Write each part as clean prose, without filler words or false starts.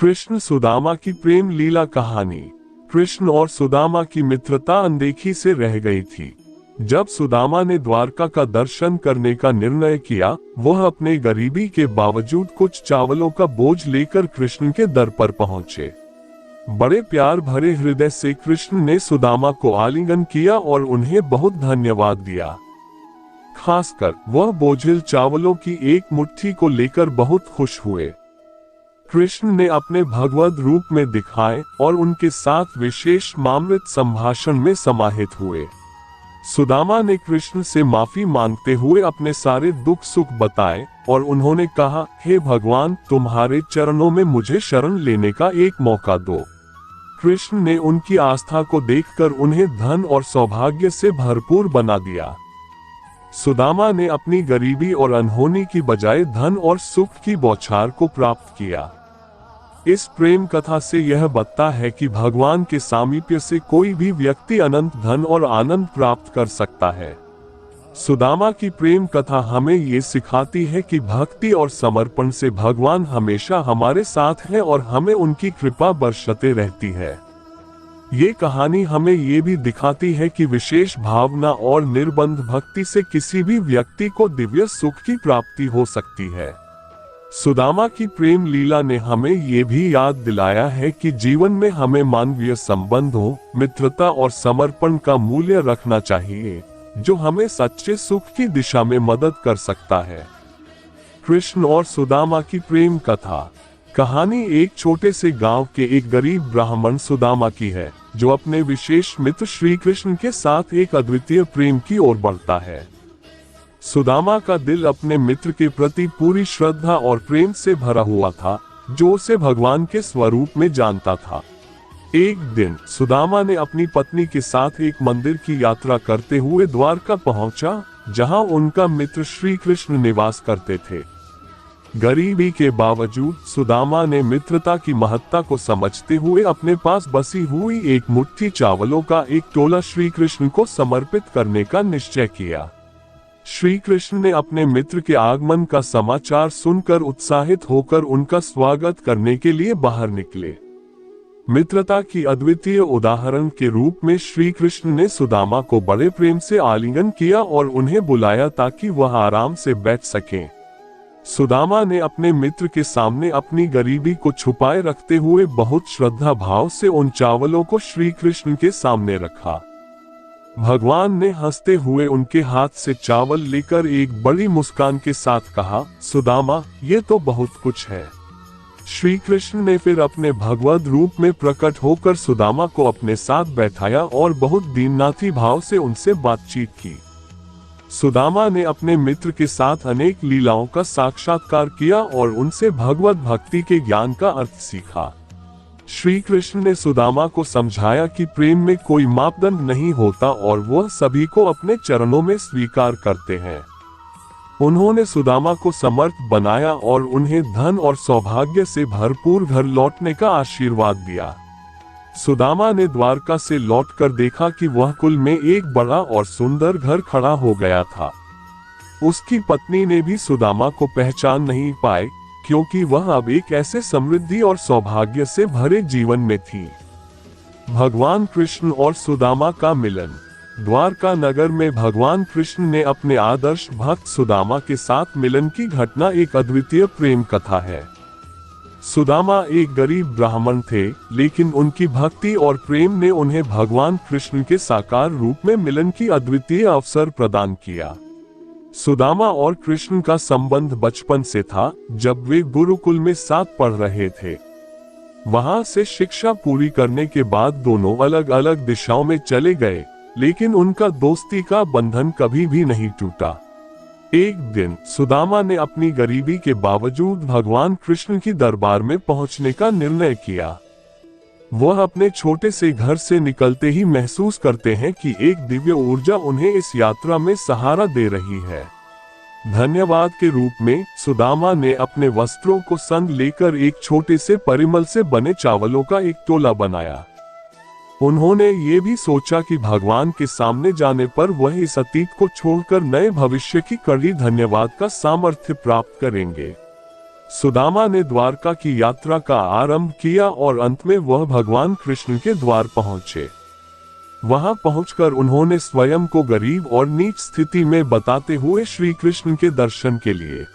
कृष्ण सुदामा की प्रेम लीला कहानी। कृष्ण और सुदामा की मित्रता अनदेखी से रह गई थी। जब सुदामा ने द्वारका का दर्शन करने का निर्णय किया, वह अपने गरीबी के बावजूद कुछ चावलों का बोझ लेकर कृष्ण के दर पर पहुंचे। बड़े प्यार भरे हृदय से कृष्ण ने सुदामा को आलिंगन किया और उन्हें बहुत धन्यवाद दिया। खासकर वह बोझिल चावलों की एक मुट्ठी को लेकर बहुत खुश हुए। कृष्ण ने अपने भगवद रूप में दिखाए और उनके साथ विशेष मामृत संभाषण में समाहित हुए। सुदामा ने कृष्ण से माफी मांगते हुए अपने सारे दुख सुख बताए और उन्होंने कहा, हे भगवान, तुम्हारे चरणों में मुझे शरण लेने का एक मौका दो। कृष्ण ने उनकी आस्था को देखकर उन्हें धन और सौभाग्य से भरपूर बना दिया। सुदामा ने अपनी गरीबी और अनहोनी की बजाय धन और सुख की बौछार को प्राप्त किया। इस प्रेम कथा से यह बता है कि भगवान के सामीप्य से कोई भी व्यक्ति अनंत धन और आनंद प्राप्त कर सकता है। सुदामा की प्रेम कथा हमें ये सिखाती है कि भक्ति और समर्पण से भगवान हमेशा हमारे साथ है और हमें उनकी कृपा बरसते रहती है। ये कहानी हमें ये भी दिखाती है कि विशेष भावना और निर्बंध भक्ति से किसी भी व्यक्ति को दिव्य सुख की प्राप्ति हो सकती है। सुदामा की प्रेम लीला ने हमें ये भी याद दिलाया है कि जीवन में हमें मानवीय संबंधों, मित्रता और समर्पण का मूल्य रखना चाहिए, जो हमें सच्चे सुख की दिशा में मदद कर सकता है। कृष्ण और सुदामा की प्रेम कथा। कहानी एक छोटे से गांव के एक गरीब ब्राह्मण सुदामा की है, जो अपने विशेष मित्र श्री कृष्ण के साथ एक अद्वितीय प्रेम की ओर बढ़ता है। सुदामा का दिल अपने मित्र के प्रति पूरी श्रद्धा और प्रेम से भरा हुआ था, जो उसे भगवान के स्वरूप में जानता था। एक दिन सुदामा ने अपनी पत्नी के साथ एक मंदिर की यात्रा करते हुए द्वारका पहुंचा, जहां उनका मित्र श्री कृष्ण निवास करते थे। गरीबी के बावजूद सुदामा ने मित्रता की महत्ता को समझते हुए अपने पास बसी हुई एक मुट्ठी चावलों का एक टोला श्री कृष्ण को समर्पित करने का निश्चय किया। श्री कृष्ण ने अपने मित्र के आगमन का समाचार सुनकर उत्साहित होकर उनका स्वागत करने के लिए बाहर निकले। मित्रता की अद्वितीय उदाहरण के रूप में श्री कृष्ण ने सुदामा को बड़े प्रेम से आलिंगन किया और उन्हें बुलाया ताकि वह आराम से बैठ सकें। सुदामा ने अपने मित्र के सामने अपनी गरीबी को छुपाए रखते हुए बहुत श्रद्धा भाव से उन चावलों को श्री कृष्ण के सामने रखा। भगवान ने हंसते हुए उनके हाथ से चावल लेकर एक बड़ी मुस्कान के साथ कहा, सुदामा, ये तो बहुत कुछ है। श्री कृष्ण ने फिर अपने भगवद रूप में प्रकट होकर सुदामा को अपने साथ बैठाया और बहुत दीननाथी भाव से उनसे बातचीत की। सुदामा ने अपने मित्र के साथ अनेक लीलाओं का साक्षात्कार किया और उनसे भगवत भक्ति के ज्ञान का अर्थ सीखा। श्री कृष्ण ने सुदामा को समझाया कि प्रेम में कोई मापदंड नहीं होता और वह सभी को अपने चरणों में स्वीकार करते हैं। उन्होंने सुदामा को समर्थ बनाया और उन्हें धन और सौभाग्य से भरपूर घर लौटने का आशीर्वाद दिया। सुदामा ने द्वारका से लौटकर देखा कि वह कुल में एक बड़ा और सुंदर घर खड़ा हो गया था। उसकी पत्नी ने भी सुदामा को पहचान नहीं पाए, क्योंकि वह अब एक ऐसे समृद्धि और सौभाग्य से भरे जीवन में थी। भगवान कृष्ण और सुदामा का मिलन। द्वारका नगर में भगवान कृष्ण ने अपने आदर्श भक्त सुदामा के साथ मिलन की घटना एक अद्वितीय प्रेम कथा है। सुदामा एक गरीब ब्राह्मण थे, लेकिन उनकी भक्ति और प्रेम ने उन्हें भगवान कृष्ण के साकार रूप में मिलन की अद्वितीय अवसर प्रदान किया। सुदामा और कृष्ण का संबंध बचपन से था, जब वे गुरुकुल में साथ पढ़ रहे थे। वहां से शिक्षा पूरी करने के बाद दोनों अलग अलग दिशाओं में चले गए, लेकिन उनका दोस्ती का बंधन कभी भी नहीं टूटा। एक दिन सुदामा ने अपनी गरीबी के बावजूद भगवान कृष्ण की दरबार में पहुंचने का निर्णय किया। वह अपने छोटे से घर से निकलते ही महसूस करते हैं कि एक दिव्य ऊर्जा उन्हें इस यात्रा में सहारा दे रही है। धन्यवाद के रूप में सुदामा ने अपने वस्त्रों को संग लेकर एक छोटे से परिमल से बने चावलों का एक टोला बनाया। उन्होंने ये भी सोचा कि भगवान के सामने जाने पर वह इस अतीत को छोड़कर नए भविष्य की कड़ी धन्यवाद का सामर्थ्य प्राप्त करेंगे। सुदामा ने द्वारका की यात्रा का आरंभ किया और अंत में वह भगवान कृष्ण के द्वार पहुंचे। वहां पहुंचकर उन्होंने स्वयं को गरीब और नीच स्थिति में बताते हुए श्री कृष्ण के दर्शन के लिए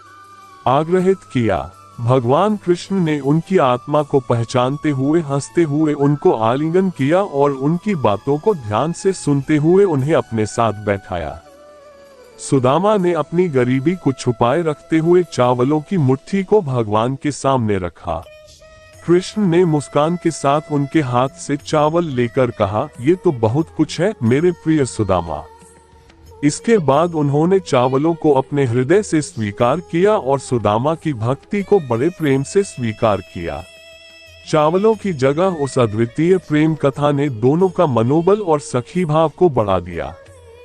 आग्रहित किया। भगवान कृष्ण ने उनकी आत्मा को पहचानते हुए हंसते हुए उनको आलिंगन किया और उनकी बातों को ध्यान से सुनते हुए उन्हें अपने साथ बैठाया। सुदामा ने अपनी गरीबी को छुपाए रखते हुए चावलों की मुट्ठी को भगवान के सामने रखा। कृष्ण ने मुस्कान के साथ उनके हाथ से चावल लेकर कहा, ये तो बहुत कुछ है मेरे प्रिय सुदामा। इसके बाद उन्होंने चावलों को अपने हृदय से स्वीकार किया और सुदामा की भक्ति को बड़े प्रेम से स्वीकार किया। चावलों की जगह उस अद्वितीय प्रेम कथा ने दोनों का मनोबल और सखी भाव को बढ़ा दिया।